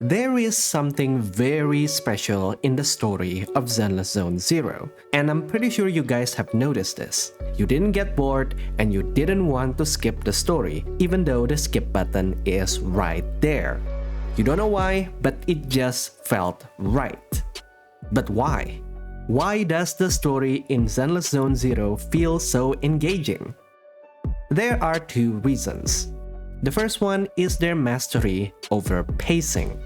There is something very special in the story of Zenless Zone Zero, and I'm pretty sure you guys have noticed this. You didn't get bored and you didn't want to skip the story, even though the skip button is right there. You don't know why, but it just felt right. But why? Why does the story in Zenless Zone Zero feel so engaging? There are two reasons. The first one is their mastery over pacing.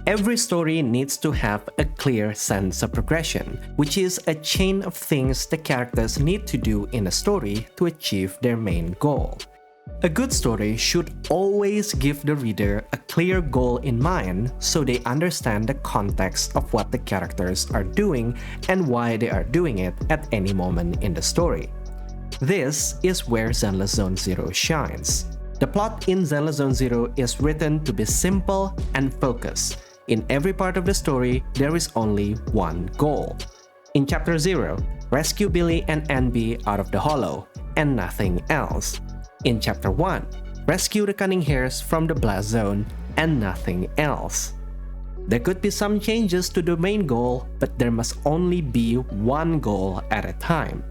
Every story needs to have a clear sense of progression, which is a chain of things the characters need to do in a story to achieve their main goal. A good story should always give the reader a clear goal in mind so they understand the context of what the characters are doing and why they are doing it at any moment in the story. This is where Zenless Zone Zero shines. The plot in Zenless Zone Zero is written to be simple and focused. In every part of the story, there is only one goal. In Chapter 0, rescue Billy and Anby out of the hollow, and nothing else. In Chapter 1, rescue the cunning hares from the blast zone, and nothing else. There could be some changes to the main goal, but there must only be one goal at a time.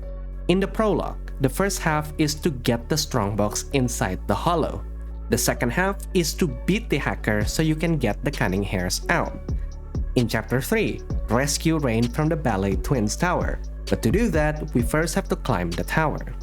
In the prologue, the first half is to get the strongbox inside the hollow. The second half is to beat the hacker so you can get the cunning hares out. In Chapter 3, rescue Rain from the Ballet Twins Tower. But to do that, we first have to climb the tower.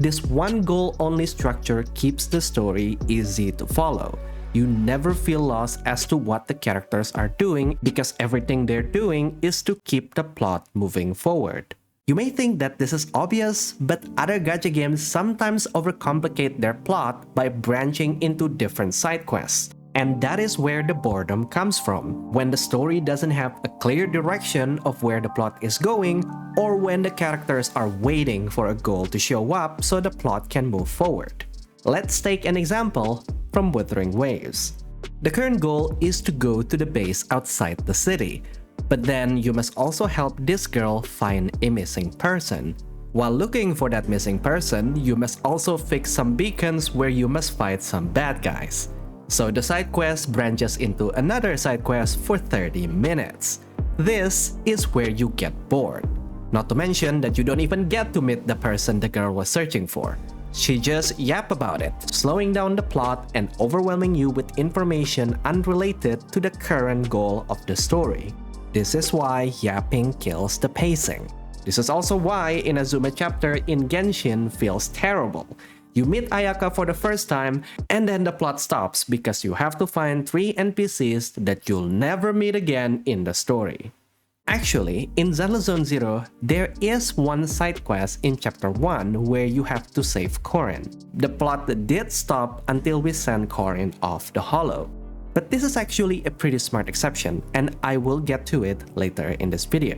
This one goal only structure keeps the story easy to follow. You never feel lost as to what the characters are doing because everything they're doing is to keep the plot moving forward. You may think that this is obvious, but other gacha games sometimes overcomplicate their plot by branching into different side quests. And that is where the boredom comes from, when the story doesn't have a clear direction of where the plot is going, or when the characters are waiting for a goal to show up so the plot can move forward. Let's take an example from Wuthering Waves. The current goal is to go to the base outside the city. But then you must also help this girl find a missing person. While looking for that missing person, you must also fix some beacons where you must fight some bad guys. So the side quest branches into another side quest for 30 minutes. This is where you get bored. Not to mention that you don't even get to meet the person the girl was searching for. She just yap about it, slowing down the plot and overwhelming you with information unrelated to the current goal of the story. This is why yapping kills the pacing. This is also why Inazuma chapter in Genshin feels terrible. You meet Ayaka for the first time and then the plot stops because you have to find 3 NPCs that you'll never meet again in the story. Actually, in Zenless Zone Zero, there is one side quest in Chapter 1 where you have to save Corin. The plot did stop until we send Corin off the hollow. But this is actually a pretty smart exception, and I will get to it later in this video.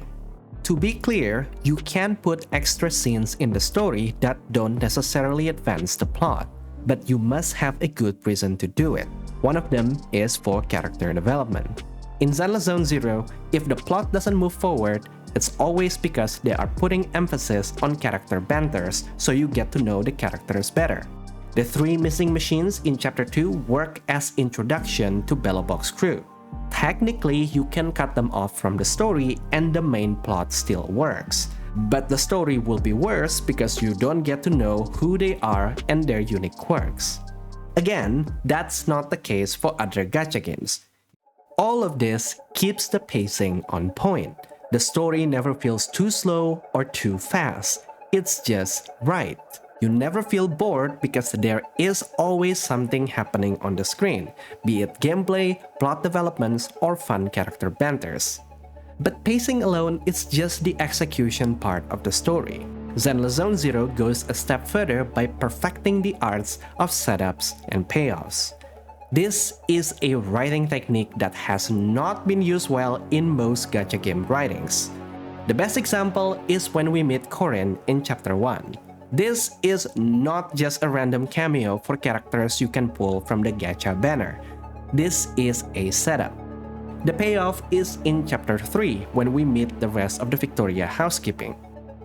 To be clear, you can put extra scenes in the story that don't necessarily advance the plot, but you must have a good reason to do it. One of them is for character development. In Zenless Zone Zero, if the plot doesn't move forward, it's always because they are putting emphasis on character banters so you get to know the characters better. The 3 missing machines in Chapter 2 work as introduction to Belobog's crew. Technically, you can cut them off from the story and the main plot still works. But the story will be worse because you don't get to know who they are and their unique quirks. Again, that's not the case for other gacha games. All of this keeps the pacing on point. The story never feels too slow or too fast. It's just right. You never feel bored because there is always something happening on the screen, be it gameplay, plot developments, or fun character banters. But pacing alone is just the execution part of the story. Zenless Zone Zero goes a step further by perfecting the arts of setups and payoffs. This is a writing technique that has not been used well in most gacha game writings. The best example is when we meet Corin in Chapter 1. This is not just a random cameo for characters you can pull from the gacha banner. This is a setup. The payoff is in Chapter 3 when we meet the rest of the Victoria housekeeping.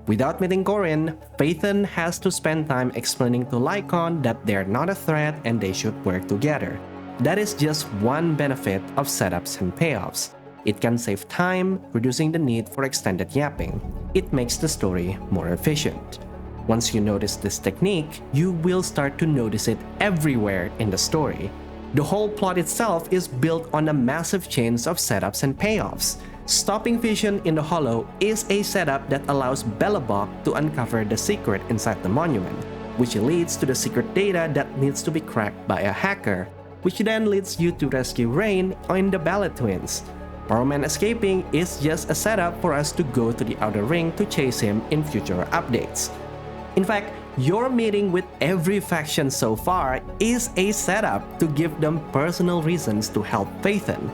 Without meeting Corin, FeyHunt has to spend time explaining to Lycon that they're not a threat and they should work together. That is just one benefit of setups and payoffs. It can save time, reducing the need for extended yapping. It makes the story more efficient. Once you notice this technique, you will start to notice it everywhere in the story. The whole plot itself is built on a massive chains of setups and payoffs. Stopping Vision in the Hollow is a setup that allows Belobog to uncover the secret inside the monument, which leads to the secret data that needs to be cracked by a hacker, which then leads you to rescue Rain and the Ballet Twins. Powerman escaping is just a setup for us to go to the Outer Ring to chase him in future updates. In fact, your meeting with every faction so far is a setup to give them personal reasons to help FeyHunt.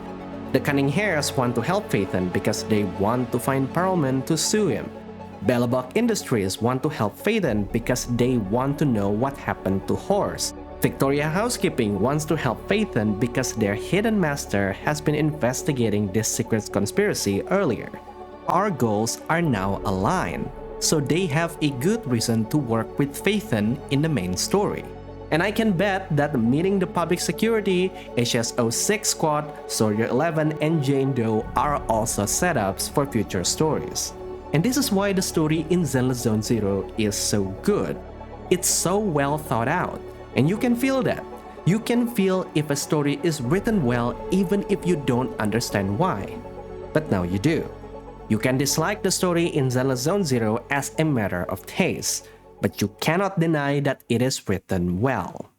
The Cunning Hares want to help FeyHunt because they want to find Powerman to sue him. Belobog Industries want to help FeyHunt because they want to know what happened to Horse. Victoria Housekeeping wants to help FeyHunt because their hidden master has been investigating this secret conspiracy earlier. Our goals are now aligned, so they have a good reason to work with FeyHunt in the main story. And I can bet that meeting the Public Security, HSO6 Squad, Soldier 11, and Jane Doe are also setups for future stories. And this is why the story in Zenless Zone Zero is so good. It's so well thought out, and you can feel that. You can feel if a story is written well even if you don't understand why. But now you do. You can dislike the story in Zenless Zone Zero as a matter of taste, but you cannot deny that it is written well.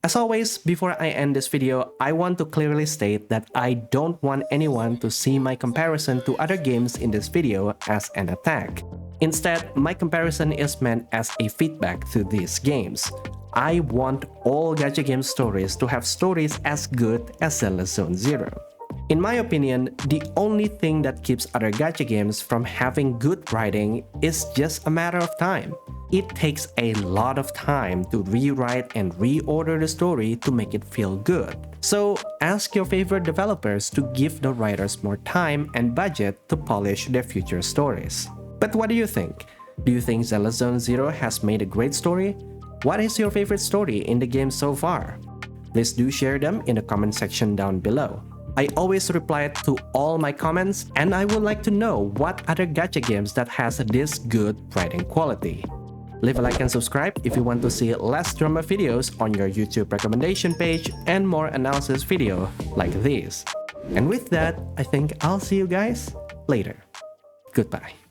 As always, before I end this video, I want to clearly state that I don't want anyone to see my comparison to other games in this video as an attack. Instead, my comparison is meant as a feedback to these games. I want all gacha game stories to have stories as good as Zenless Zone Zero. In my opinion, the only thing that keeps other gacha games from having good writing is just a matter of time. It takes a lot of time to rewrite and reorder the story to make it feel good. So ask your favorite developers to give the writers more time and budget to polish their future stories. But what do you think? Do you think Zenless Zone Zero has made a great story? What is your favorite story in the game so far? Please do share them in the comment section down below. I always reply to all my comments, and I would like to know what other gacha games that has this good writing quality. Leave a like and subscribe if you want to see less drama videos on your YouTube recommendation page and more analysis video like these. And with that, I think I'll see you guys later. Goodbye.